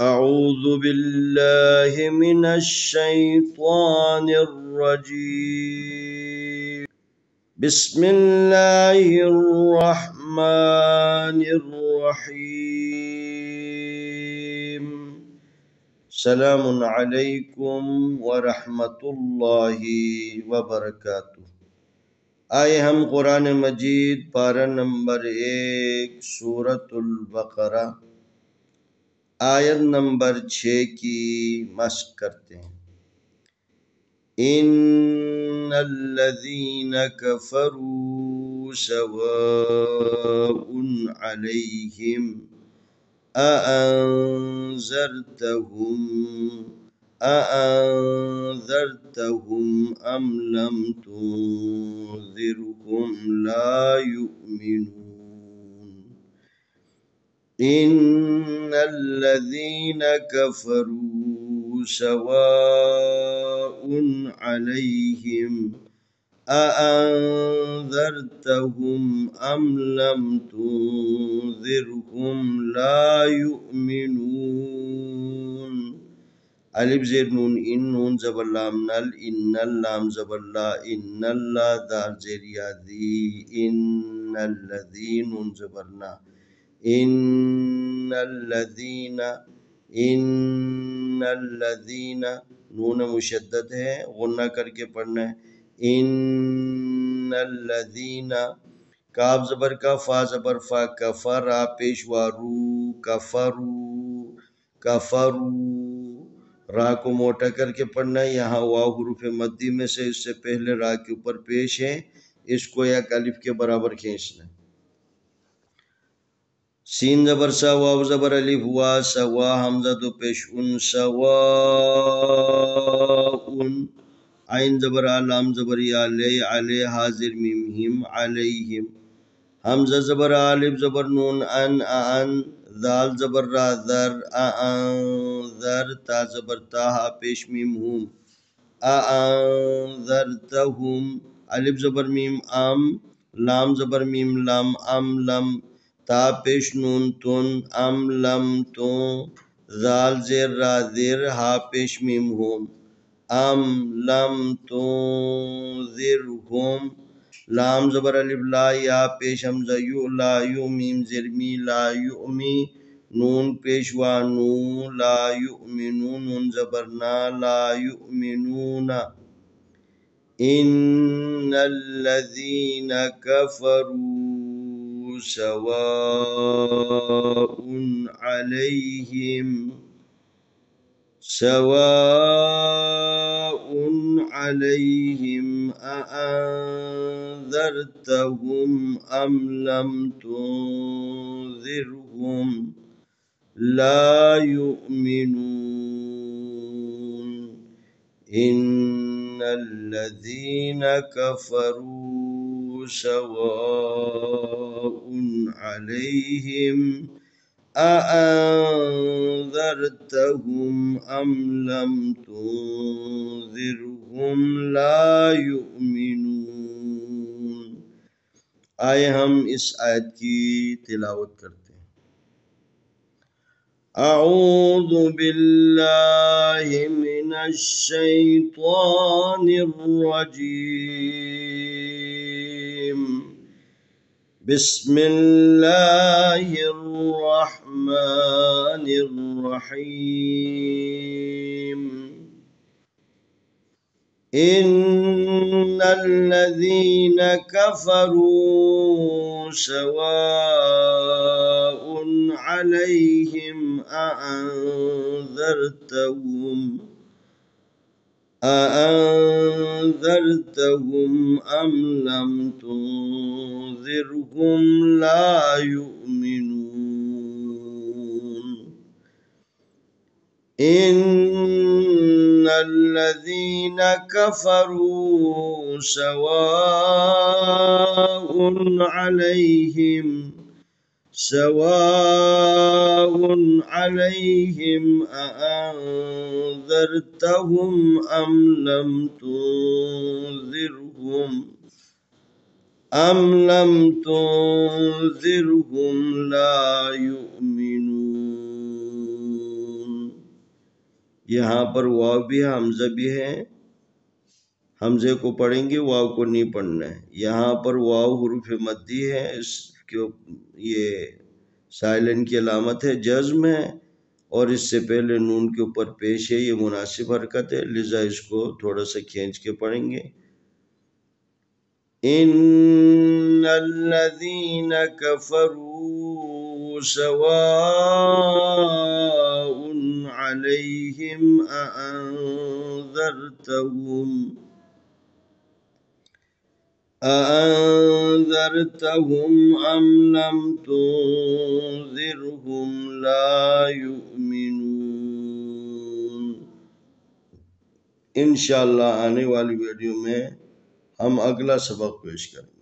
أعوذ بالله من الشيطان الرجيم. بسم الله الرحمن الرحيم. سلام عليكم ورحمة الله وبركاته. आए हम कुरान मजीद पारा नंबर 1 सूरतुल बकरा आयत नंबर 6 की मश्क करते हैं। इन्नल्लज़ीन कफ़रू सवाउन अलैहिम अअंज़रतहुम अम लम तुंज़िरहुम ला युमिनून। इन्नल्लज़ीन कफ़रू सवाउन अलैहिम अअंज़रतहुम अम लम तुंज़िरहुम ला युमिनून। अलिफ ज़ेर नून इन नून ज़बर लाम नल इन्नल लाम ज़बर ला इन्नल्ला दाल ज़ेर या दी इन्नल्लज़ी नून ज़बर ना इन्नल्लज़ीना नून मुशद्दद है, गुन्ना करके पढ़ना है। इन्नल्लज़ीना काफ ज़बर का फा ज़बर फा कफरा पेशवा रू कफरू कफरू रा को मोटा करके पढ़ना है। यहाँ वाव हुरूफ मद्दी में से इससे पहले रा के ऊपर पेश है, इसको एक अलिफ के बराबर खींचना है। सीन ज़बर सा वाव ज़बर अलिफ हुआ सवा हमज़ा दो पेश उन सवा उन आइन ज़बर आ लाम ज़बर या ले हाजिर मीम हिम अलैहिम हमज़ा ज़बर अलिफ ज़बर नून अन दाल ज़बर रा दर अअंज़र ता ज़बर ता हा पेश मीम हुम अअंज़रतहुम अलिफ ज़बर मीम अम लाम ज़बर मीम लम अम लम ता पेश नून तुन अम लम तो जाल ज़ेर रा ज़ेर हा पेश मीम हुम अम लम तो ज़ेर हुम लाम ज़बर अलिफ ला या पेश हमज़ा यू ला यू मीम ज़ेर मी ला यू मी नून पेश वा नू ला युमिनू नून ज़बर ना ला युमिनूना। इन्नल्लज़ीन कफ़रू सवाउन अलैहिम अअंज़रतहुम अम लम तुंज़िरहुम ला युमिनून। इन्नल्लज़ीन कफ़रू सवाउन अलैहिम अअंज़रतहुम अम लम तुंज़िरहुम ला युमिनून। आए हम इस आयत की तिलावत करते हैं। अऊज़ु बिल्लाहि मिनश शैतानिर रजीम। बिस्मिल्लाहिर रहमानिर रहीम। इन्नल्लज़ीन कफ़रू सवाउन अलैहिम अअंज़रतहुम अम लम तुंज़िरहुम ला युमिनून। इन्नल्लज़ीन कफ़रू सवाउन अलैहिम अअंज़रतहुम अम लम तुंज़िरहुम ला युमिनून। यहाँ पर वाव भी है, हमजा भी है। हमजे को पढ़ेंगे, वाव को नहीं पढ़ना है। यहाँ पर वाव हुरूफ मद्दी है, इसके ये साइलेंट की अलामत है, जज्म है और इससे पहले नून के ऊपर पेश है, ये मुनासिब हरकत है, लिजा इसको थोड़ा सा खींच के पढ़ेंगे। इन्नल्लज़ीन कफ़रू सवाउन अलैहिम अअन्ज़रतहुम अम लम तुन्ज़िरहुम ला युमिनून। इंशाअल्लाह आने वाली वीडियो में हम अगला सबक पेश करेंगे।